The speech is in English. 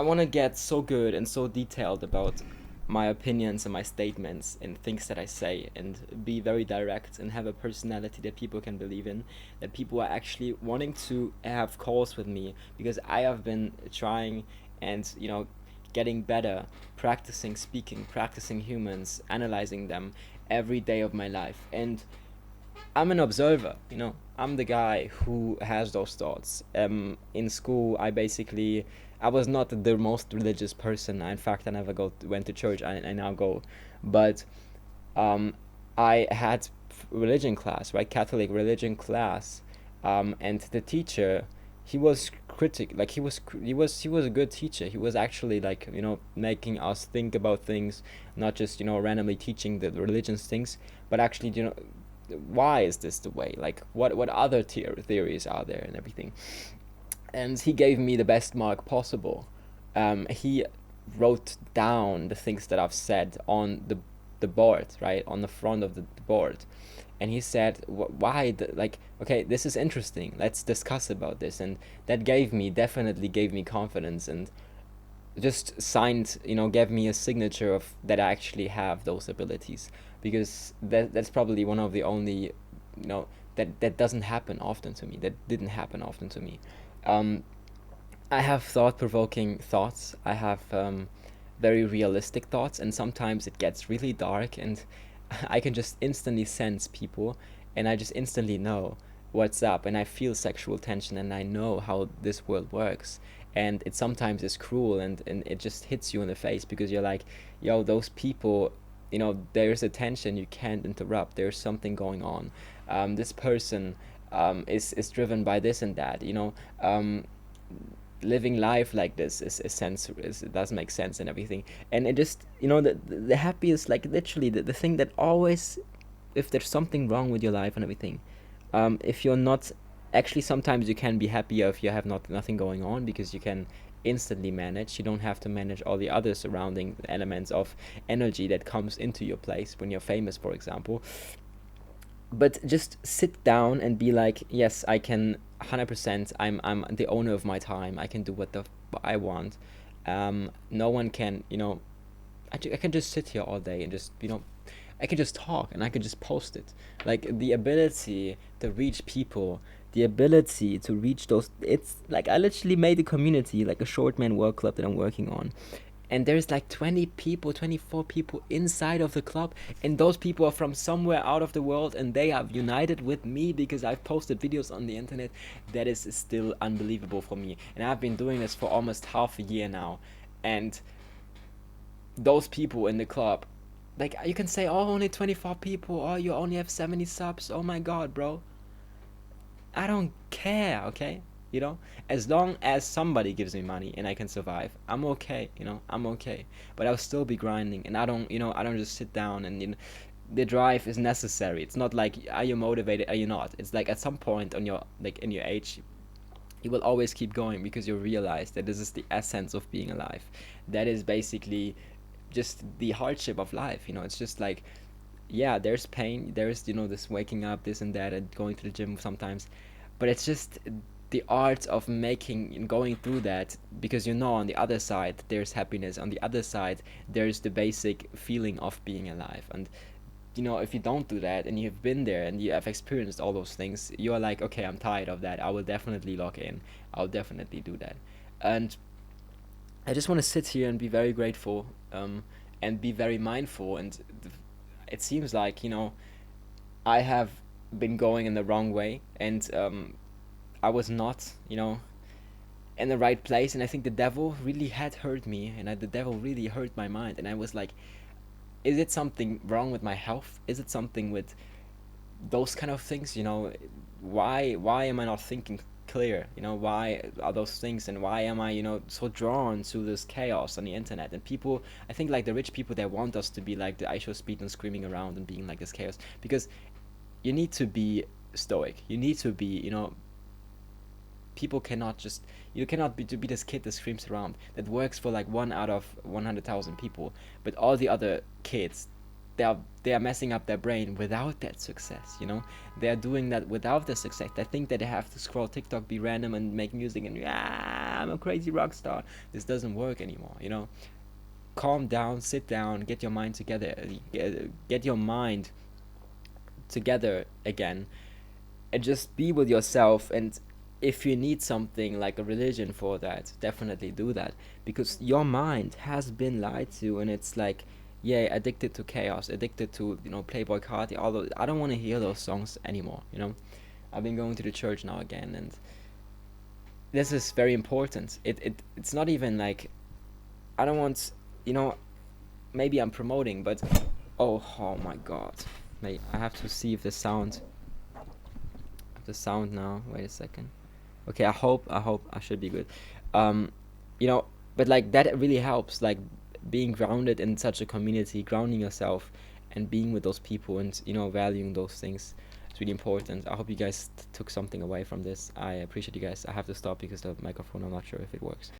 I want to get so good and so detailed about my opinions and my statements and things that I say, and be very direct and have a personality that people can believe in, that people are actually wanting to have calls with me, because I have been trying and, getting better, practicing speaking, practicing humans, analyzing them every day of my life. And I'm an observer, I'm the guy who has those thoughts. In school, I was not the most religious person. In fact, I never went to church. I now go, but um, I had religion class, right? Catholic religion class, and the teacher, he was critic. Like he was a good teacher. He was actually like making us think about things, not just randomly teaching the religions things, but actually why is this the way? Like what other theories are there and everything? And he gave me the best mark possible. He wrote down the things that I've said on the board, right, on the front of the board, and he said, "Why? Like, okay, this is interesting. Let's discuss about this." And that definitely gave me confidence, and just signed, gave me a signature of that I actually have those abilities, because that's probably one of the only, that doesn't happen often to me. That didn't happen often to me. Um, I have thought-provoking thoughts. I have very realistic thoughts, and sometimes it gets really dark, and I can just instantly sense people, and I just instantly know what's up, and I feel sexual tension, and I know how this world works. And it sometimes is cruel, and it just hits you in the face, because you're like, yo, those people, there's a tension you can't interrupt. There's something going on. This person is driven by this and that. Living life like this it does make sense and everything. And it just, the happiest, like literally the thing that always, if there's something wrong with your life and everything, if you're not, actually sometimes you can be happier if you have nothing going on, because you can instantly manage. You don't have to manage all the other surrounding elements of energy that comes into your place when you're famous, for example. But just sit down and be like, yes, I can 100%. I'm the owner of my time. I can do I want. No one can, I can just sit here all day and just, I can just talk and I can just post it. Like the ability to reach people, the ability to reach those. It's like I literally made a community, like a short man work club that I'm working on, and there's like 20 people, 24 people inside of the club, and those people are from somewhere out of the world, and they have united with me because I've posted videos on the internet. That is still unbelievable for me, and I've been doing this for almost half a year now. And those people in the club, like, you can say, oh, only 24 people, oh, you only have 70 subs, oh my god, bro. I don't care, okay? As long as somebody gives me money and I can survive, I'm okay, I'm okay. But I'll still be grinding, and I don't just sit down, and the drive is necessary. It's not like, are you motivated, are you not? It's like at some point on your, like, in your age, you will always keep going, because you realize that this is the essence of being alive. That is basically just the hardship of life. It's just like, yeah, there's pain, there's this waking up, this and that, and going to the gym sometimes, but it's just the art of making and going through that, because on the other side there's happiness, on the other side there's the basic feeling of being alive. And if you don't do that and you've been there and you have experienced all those things, you're like, okay, I'm tired of that, I will definitely log in, I'll definitely do that. And I just want to sit here and be very grateful, and be very mindful. And it seems like, I have been going in the wrong way, and I was not, in the right place. And I think the devil really had hurt me, and the devil really hurt my mind. And I was like, is it something wrong with my health? Is it something with those kind of things? Why am I not thinking clear? Why are those things, and why am I, so drawn to this chaos on the internet? And people, I think, like the rich people, they want us to be like the ISO speed and screaming around and being like this chaos, because you need to be stoic. You need to be, people cannot just, you cannot be to be this kid that screams around, that works for like 1 out of 100,000 people, but all the other kids, they are messing up their brain without that success. They are doing that without the success. They think that they have to scroll TikTok, be random, and make music, and I'm a crazy rock star. This doesn't work anymore. Calm down, sit down, get your mind together, get your mind together again, and just be with yourself. And if you need something like a religion for that, definitely do that, because your mind has been lied to, and it's like, yeah, addicted to chaos, addicted to Playboy Carti. Although I don't want to hear those songs anymore. I've been going to the church now again, and this is very important. It's not even like, I don't want, maybe I'm promoting, but oh my god. I have to see if the sound now. Wait a second. Okay, I should be good. Um, but like that really helps, like being grounded in such a community, grounding yourself, and being with those people, and valuing those things. It's really important. I hope you guys took something away from this. I appreciate you guys. I have to stop because the microphone, I'm not sure if it works.